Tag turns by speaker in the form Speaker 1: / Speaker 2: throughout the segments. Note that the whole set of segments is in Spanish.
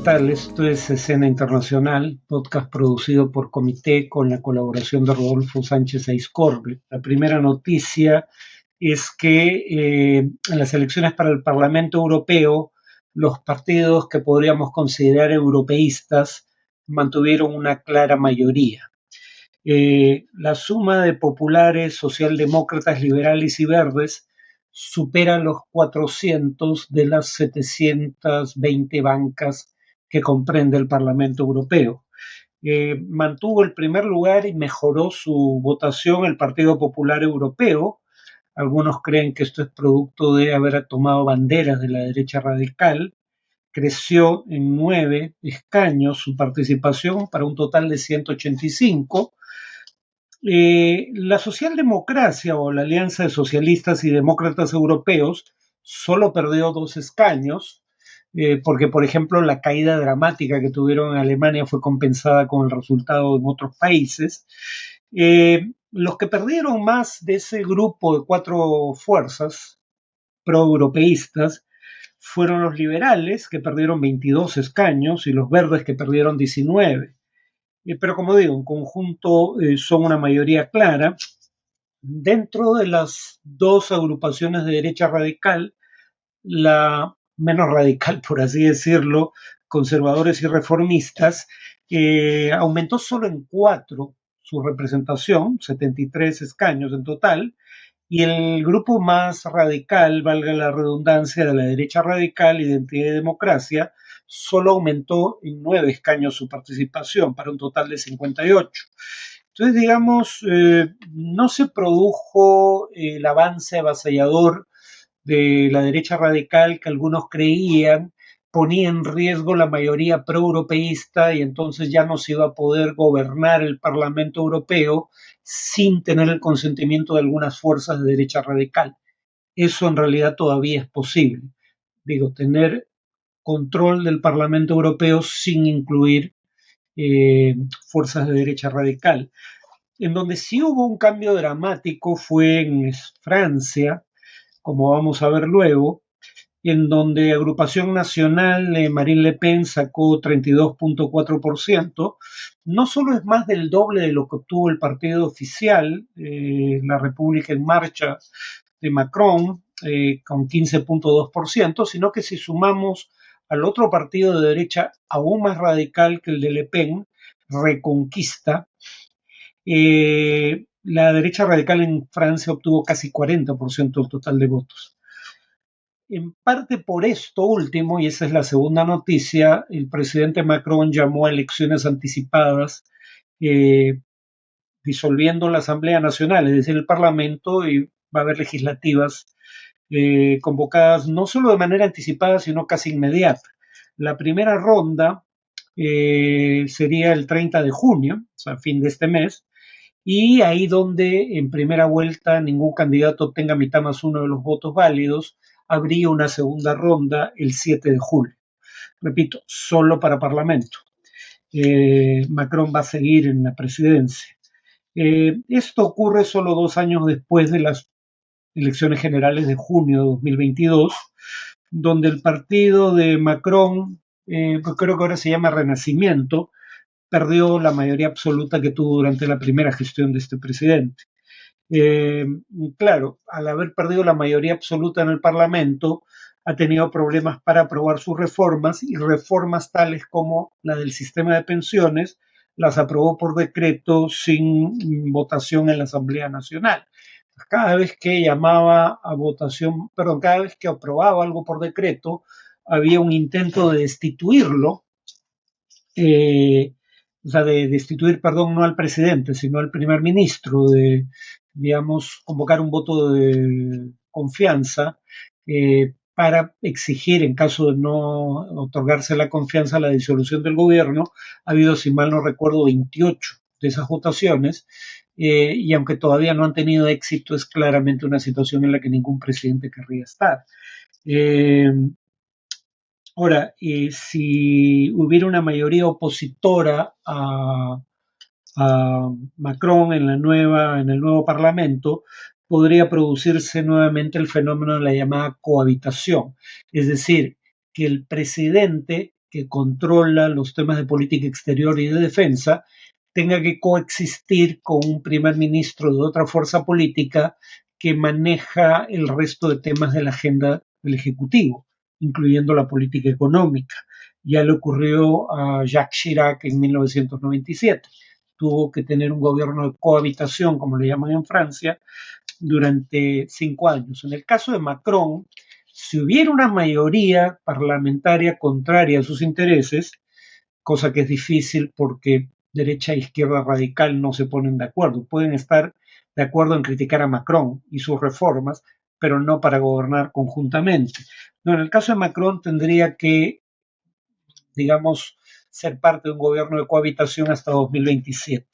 Speaker 1: tal? Esto es Escena Internacional, podcast producido por Comité con la colaboración de Rodolfo Sánchez Aizcorbe. La primera noticia es que en las elecciones para el Parlamento Europeo, los partidos que podríamos considerar europeístas mantuvieron una clara mayoría. La suma de populares, socialdemócratas, liberales y verdes supera los 400 de las 720 bancas que comprende el Parlamento Europeo. Mantuvo el primer lugar y mejoró su votación el Partido Popular Europeo. Algunos creen que esto es producto de haber tomado banderas de la derecha radical. Creció en 9 escaños su participación para un total de 185. La socialdemocracia o la Alianza de Socialistas y Demócratas Europeos solo perdió 2 escaños, porque, por ejemplo, la caída dramática que tuvieron en Alemania fue compensada con el resultado en otros países. Los que perdieron más de ese grupo de 4 fuerzas proeuropeístas fueron los liberales, que perdieron 22 escaños, y los verdes, que perdieron 19. Pero como digo, en conjunto son una mayoría clara. Dentro de las 2 agrupaciones de derecha radical, la menos radical, por así decirlo, conservadores y reformistas, aumentó solo en 4 su representación, 73 escaños en total, y el grupo más radical, valga la redundancia, de la derecha radical, Identidad y Democracia, solo aumentó en 9 escaños su participación, para un total de 58. Entonces, digamos, no se produjo el avance avasallador de la derecha radical que algunos creían. Ponía en riesgo la mayoría proeuropeísta y entonces ya no se iba a poder gobernar el Parlamento Europeo sin tener el consentimiento de algunas fuerzas de derecha radical. Eso en realidad todavía es posible. Digo, tener control del Parlamento Europeo sin incluir fuerzas de derecha radical. En donde sí hubo un cambio dramático fue en Francia, como vamos a ver luego, en donde Agrupación Nacional, Marine Le Pen sacó 32.4%. No solo es más del doble de lo que obtuvo el partido oficial, la República en Marcha de Macron, con 15.2%, sino que si sumamos al otro partido de derecha aún más radical que el de Le Pen, Reconquista, la derecha radical en Francia obtuvo casi 40% del total de votos. En parte por esto último, y esa es la segunda noticia, el presidente Macron llamó a elecciones anticipadas, disolviendo la Asamblea Nacional, es decir, el Parlamento, y va a haber legislativas convocadas no solo de manera anticipada, sino casi inmediata. La primera ronda sería el 30 de junio, o sea, fin de este mes, y ahí donde en primera vuelta ningún candidato obtenga mitad más uno de los votos válidos, habría una segunda ronda el 7 de julio. Repito, solo para Parlamento. Macron va a seguir en la presidencia. Esto ocurre solo 2 años después de las elecciones generales de junio de 2022, donde el partido de Macron, creo que ahora se llama Renacimiento, perdió la mayoría absoluta que tuvo durante la primera gestión de este presidente. Claro, al haber perdido la mayoría absoluta en el Parlamento, ha tenido problemas para aprobar sus reformas, y reformas tales como la del sistema de pensiones las aprobó por decreto sin votación en la Asamblea Nacional. Cada vez que llamaba a votación, cada vez que aprobaba algo por decreto, había un intento de destituirlo, o sea, de destituir, perdón, no al presidente, sino al primer ministro, de, digamos, convocar un voto de confianza para exigir, en caso de no otorgarse la confianza, la disolución del gobierno. Ha habido, si mal no recuerdo, 28 de esas votaciones, y aunque todavía no han tenido éxito, es claramente una situación en la que ningún presidente querría estar. Ahora, si hubiera una mayoría opositora a Macron en el nuevo Parlamento, podría producirse nuevamente el fenómeno de la llamada cohabitación, es decir, que el presidente que controla los temas de política exterior y de defensa, tenga que coexistir con un primer ministro de otra fuerza política que maneja el resto de temas de la agenda del Ejecutivo, incluyendo la política económica. Ya le ocurrió a Jacques Chirac en 1997. Tuvo que tener un gobierno de cohabitación, como le llaman en Francia, durante 5 años. En el caso de Macron, si hubiera una mayoría parlamentaria contraria a sus intereses, cosa que es difícil porque derecha e izquierda radical no se ponen de acuerdo. Pueden estar de acuerdo en criticar a Macron y sus reformas, pero no para gobernar conjuntamente. No, en el caso de Macron tendría que, digamos, ser parte de un gobierno de cohabitación hasta 2027.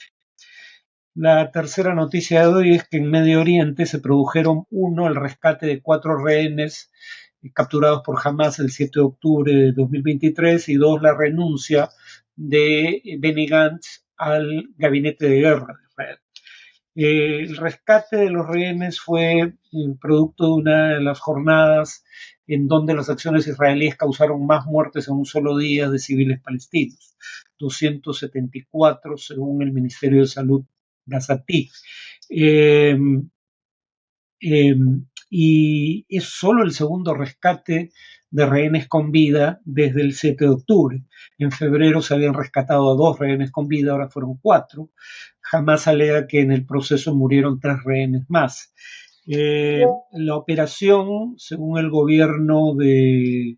Speaker 1: La tercera noticia de hoy es que en Medio Oriente se produjeron, uno, el rescate de 4 rehenes capturados por Hamas el 7 de octubre de 2023 y dos, la renuncia de Benny Gantz al gabinete de guerra de Israel. El rescate de los rehenes fue producto de una de las jornadas en donde las acciones israelíes causaron más muertes en un solo día de civiles palestinos, 274 según el Ministerio de Salud gazatí. Eh, eh, y es solo el segundo rescate de rehenes con vida desde el 7 de octubre. En febrero se habían rescatado a 2 rehenes con vida, ahora fueron 4. Jamás alega que en el proceso murieron 3 rehenes más. La operación, según el gobierno de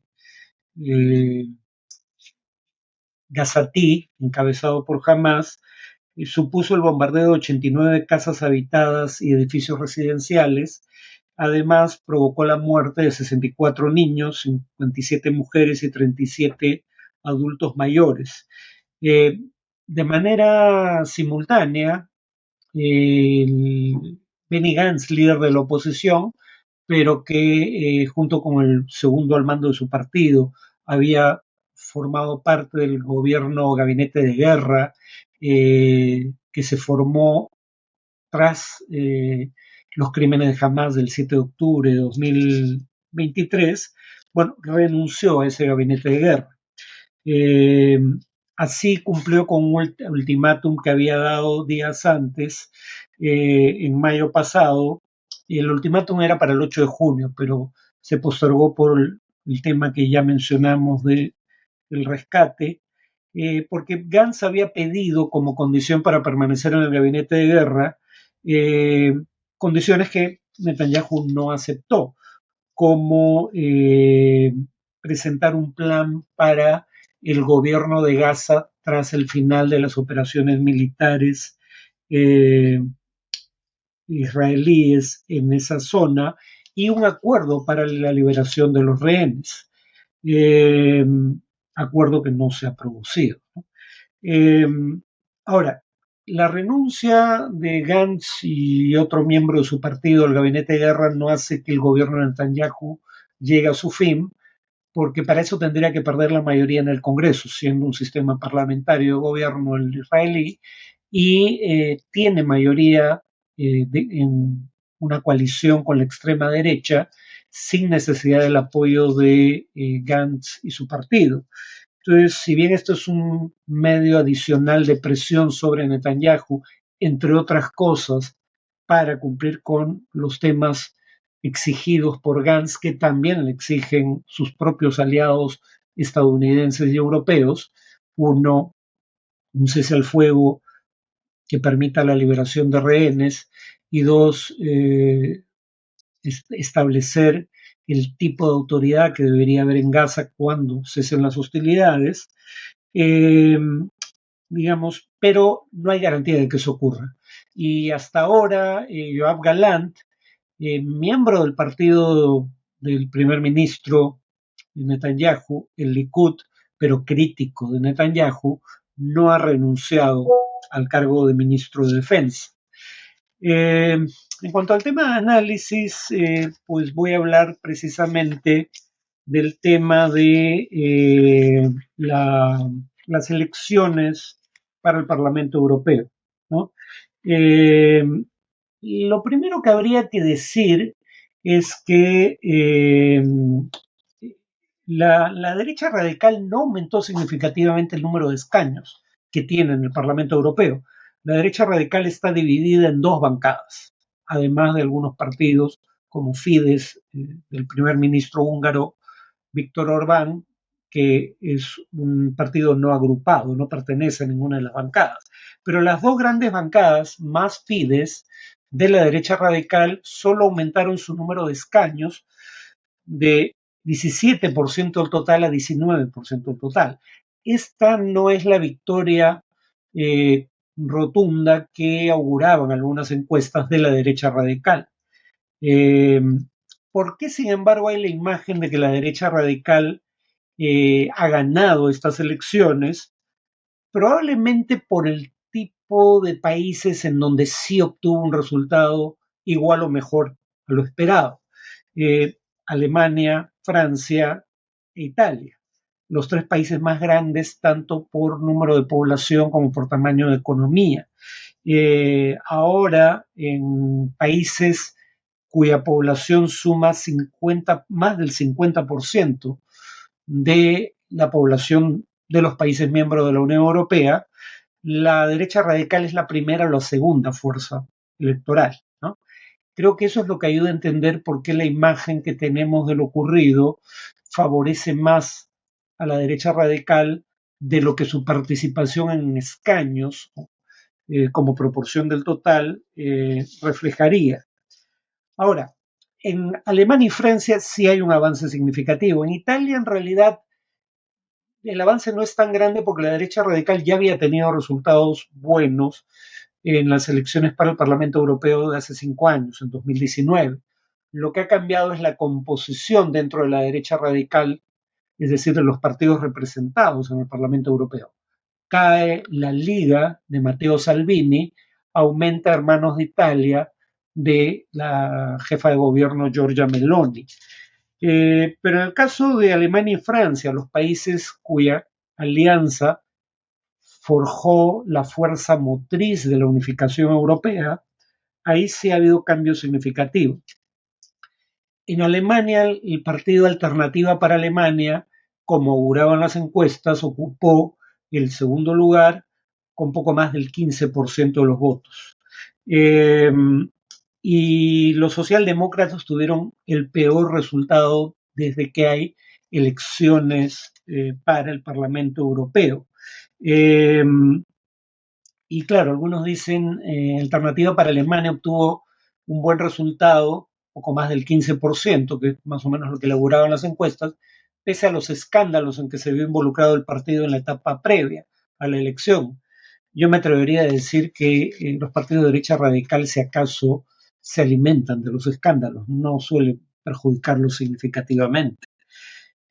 Speaker 1: Gazatí, encabezado por Hamas, supuso el bombardeo de 89 casas habitadas y edificios residenciales. Además, provocó la muerte de 64 niños, 57 mujeres y 37 adultos mayores. De manera simultánea, Benny Gantz, líder de la oposición, pero que junto con el segundo al mando de su partido había formado parte del gobierno gabinete de guerra que se formó tras los crímenes de Hamas del 7 de octubre de 2023, bueno, renunció a ese gabinete de guerra. Eh, Así cumplió con un ultimátum que había dado días antes, en mayo pasado, y el ultimátum era para el 8 de junio, pero se postergó por el tema que ya mencionamos del rescate, porque Gantz había pedido como condición para permanecer en el gabinete de guerra eh, condiciones que Netanyahu no aceptó, como presentar un plan para el gobierno de Gaza tras el final de las operaciones militares eh, israelíes en esa zona y un acuerdo para la liberación de los rehenes, eh, acuerdo que no se ha producido. Eh, Ahora, la renuncia de Gantz y otro miembro de su partido al gabinete de guerra no hace que el gobierno de Netanyahu llegue a su fin, porque para eso tendría que perder la mayoría en el Congreso, siendo un sistema parlamentario de gobierno el israelí, y tiene mayoría en una coalición con la extrema derecha sin necesidad del apoyo de Gantz y su partido. Entonces, si bien esto es un medio adicional de presión sobre Netanyahu, entre otras cosas, para cumplir con los temas exigidos por Gantz, que también le exigen sus propios aliados estadounidenses y europeos, uno, un cese al fuego que permita la liberación de rehenes, y dos, establecer el tipo de autoridad que debería haber en Gaza cuando cesen las hostilidades, eh, digamos, pero no hay garantía de que eso ocurra. Y hasta ahora, Yoav Galant, miembro del partido del primer ministro Netanyahu, el Likud, pero crítico de Netanyahu, no ha renunciado al cargo de ministro de Defensa. En cuanto al tema de análisis, pues voy a hablar precisamente del tema de las elecciones para el Parlamento Europeo, ¿no? Eh, lo primero que habría que decir es que La derecha radical no aumentó significativamente el número de escaños que tiene en el Parlamento Europeo. La derecha radical está dividida en dos bancadas, además de algunos partidos como Fidesz, del primer ministro húngaro Víctor Orbán, que es un partido no agrupado, no pertenece a ninguna de las bancadas. Pero las dos grandes bancadas, más Fidesz, de la derecha radical, solo aumentaron su número de escaños de 17% del total a 19% del total. Esta no es la victoria rotunda que auguraban algunas encuestas de la derecha radical. Eh, ¿Por qué, sin embargo, hay la imagen de que la derecha radical ha ganado estas elecciones? Probablemente por el tipo de países en donde sí obtuvo un resultado igual o mejor a lo esperado. Eh, Alemania, Francia e Italia, los tres países más grandes tanto por número de población como por tamaño de economía. Ahora, en países cuya población suma más del 50% de la población de los países miembros de la Unión Europea, la derecha radical es la primera o la segunda fuerza electoral, ¿no? Creo que eso es lo que ayuda a entender por qué la imagen que tenemos de lo ocurrido favorece más a la derecha radical de lo que su participación en escaños, como proporción del total, reflejaría. Ahora, en Alemania y Francia sí hay un avance significativo. En Italia, en realidad, el avance no es tan grande porque la derecha radical ya había tenido resultados buenos en las elecciones para el Parlamento Europeo de hace 5 años, en 2019. Lo que ha cambiado es la composición dentro de la derecha radical, es decir, de los partidos representados en el Parlamento Europeo. Cae la Liga de Matteo Salvini, aumenta Hermanos de Italia de la jefa de gobierno Giorgia Meloni. Pero en el caso de Alemania y Francia, los países cuya alianza forjó la fuerza motriz de la unificación europea, ahí sí ha habido cambios significativos. En Alemania, el partido Alternativa para Alemania, como auguraban las encuestas, ocupó el segundo lugar con poco más del 15% de los votos. Eh, y los socialdemócratas tuvieron el peor resultado desde que hay elecciones para el Parlamento Europeo. Eh, y claro, algunos dicen, Alternativa para Alemania obtuvo un buen resultado, poco más del 15%, que es más o menos lo que elaboraban las encuestas, pese a los escándalos en que se vio involucrado el partido en la etapa previa a la elección. Yo me atrevería a decir que los partidos de derecha radical, si acaso, se alimentan de los escándalos, no suelen perjudicarlos significativamente.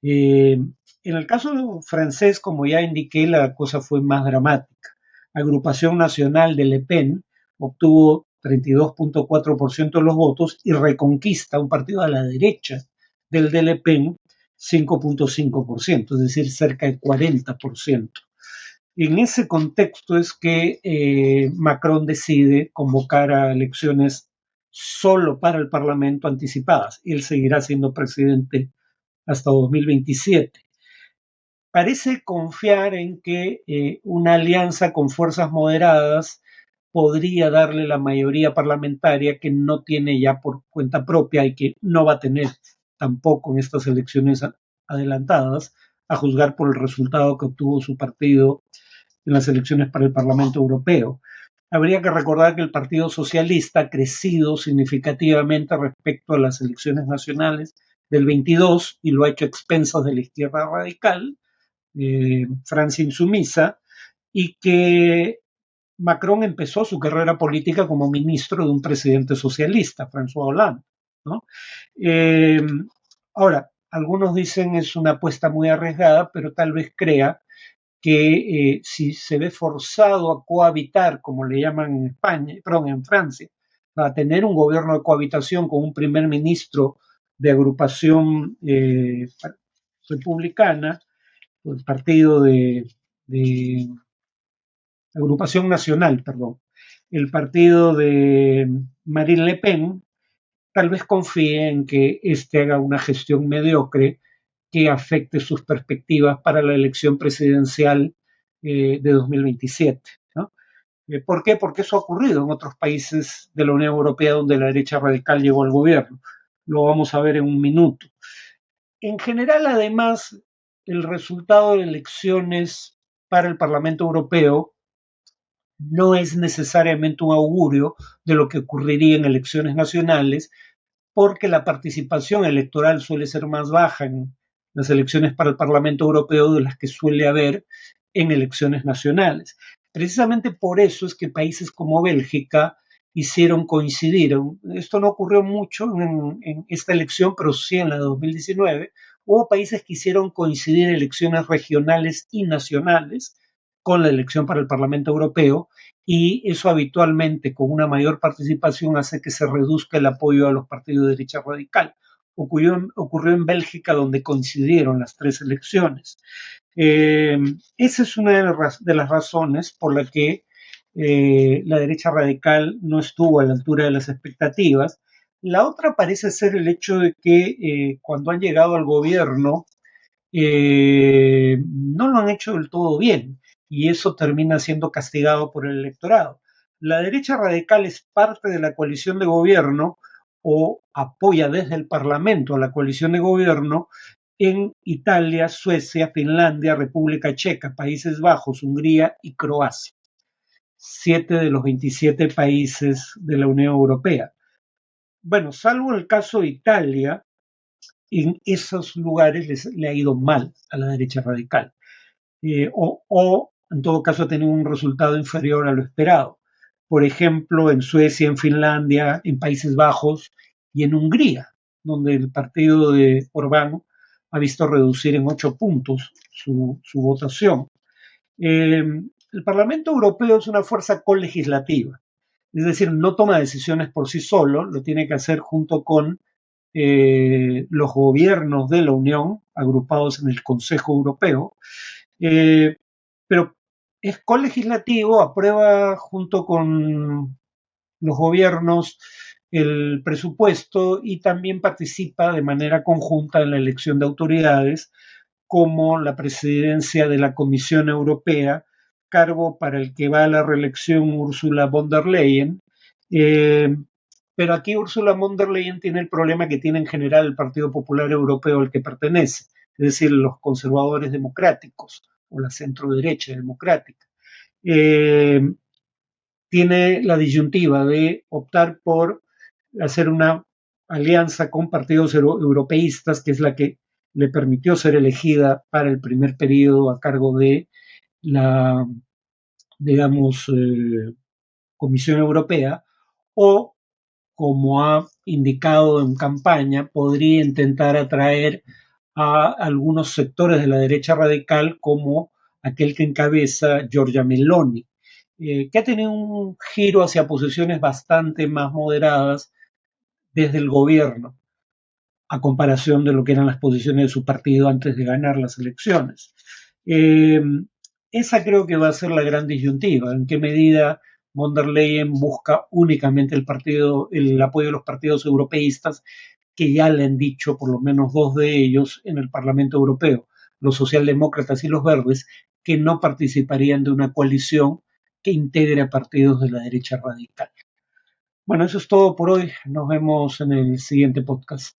Speaker 1: En el caso francés, como ya indiqué, la cosa fue más dramática. Agrupación Nacional de Le Pen obtuvo 32.4% de los votos y Reconquista, un partido a la derecha del de Le Pen, 5.5%, es decir, cerca del 40%. En ese contexto es que Macron decide convocar a elecciones solo para el Parlamento anticipadas. Él seguirá siendo presidente hasta 2027. Parece confiar en que una alianza con fuerzas moderadas podría darle la mayoría parlamentaria que no tiene ya por cuenta propia y que no va a tener tampoco en estas elecciones adelantadas, a juzgar por el resultado que obtuvo su partido en las elecciones para el Parlamento Europeo. Habría que recordar que el Partido Socialista ha crecido significativamente respecto a las elecciones nacionales del 22 y lo ha hecho a expensas de la izquierda radical, Francia insumisa, y que Macron empezó su carrera política como ministro de un presidente socialista, François Hollande, ¿no? Eh, Ahora, algunos dicen es una apuesta muy arriesgada, pero tal vez crea que si se ve forzado a cohabitar, como le llaman en España, perdón, en Francia, a tener un gobierno de cohabitación con un primer ministro de agrupación republicana, el partido de agrupación nacional, perdón, el partido de Marine Le Pen, tal vez confíe en que éste haga una gestión mediocre que afecte sus perspectivas para la elección presidencial de 2027, ¿no? ¿Por qué? Porque eso ha ocurrido en otros países de la Unión Europea donde la derecha radical llegó al gobierno. Lo vamos a ver en un minuto. En general, además, el resultado de elecciones para el Parlamento Europeo no es necesariamente un augurio de lo que ocurriría en elecciones nacionales, porque la participación electoral suele ser más baja en las elecciones para el Parlamento Europeo de las que suele haber en elecciones nacionales. Precisamente por eso es que países como Bélgica hicieron coincidir. Esto no ocurrió mucho en esta elección, pero sí en la de 2019. Hubo países que hicieron coincidir elecciones regionales y nacionales con la elección para el Parlamento Europeo, y eso habitualmente con una mayor participación hace que se reduzca el apoyo a los partidos de derecha radical. Ocurrió en Bélgica, donde coincidieron las tres elecciones. Esa es una de las razones por la que la derecha radical no estuvo a la altura de las expectativas. La otra parece ser el hecho de que cuando han llegado al gobierno no lo han hecho del todo bien, y eso termina siendo castigado por el electorado. La derecha radical es parte de la coalición de gobierno o apoya desde el Parlamento a la coalición de gobierno en Italia, Suecia, Finlandia, República Checa, Países Bajos, Hungría y Croacia. 7 de los 27 países de la Unión Europea. Bueno, salvo el caso de Italia, en esos lugares le ha ido mal a la derecha radical, o en todo caso ha tenido un resultado inferior a lo esperado. Por ejemplo, en Suecia, en Finlandia, en Países Bajos y en Hungría, donde el partido de Orbán ha visto reducir en 8 puntos su votación. El Parlamento Europeo es una fuerza colegislativa, es decir, no toma decisiones por sí solo, lo tiene que hacer junto con los gobiernos de la Unión, agrupados en el Consejo Europeo, pero es colegislativo, aprueba junto con los gobiernos el presupuesto y también participa de manera conjunta en la elección de autoridades, como la presidencia de la Comisión Europea, cargo para el que va a la reelección Ursula von der Leyen. Pero aquí Ursula von der Leyen tiene el problema que tiene en general el Partido Popular Europeo al que pertenece, es decir, los conservadores democráticos o la centro derecha democrática. Tiene la disyuntiva de optar por hacer una alianza con partidos europeístas, que es la que le permitió ser elegida para el primer periodo a cargo de la, digamos, Comisión Europea, o, como ha indicado en campaña, podría intentar atraer a algunos sectores de la derecha radical, como aquel que encabeza Giorgia Meloni, que ha tenido un giro hacia posiciones bastante más moderadas desde el gobierno, a comparación de lo que eran las posiciones de su partido antes de ganar las elecciones. Esa creo que va a ser la gran disyuntiva, en qué medida von der Leyen busca únicamente el apoyo de los partidos europeístas, que ya le han dicho por lo menos dos de ellos en el Parlamento Europeo, los socialdemócratas y los verdes, que no participarían de una coalición que integre a partidos de la derecha radical. Bueno, eso es todo por hoy. Nos vemos en el siguiente podcast.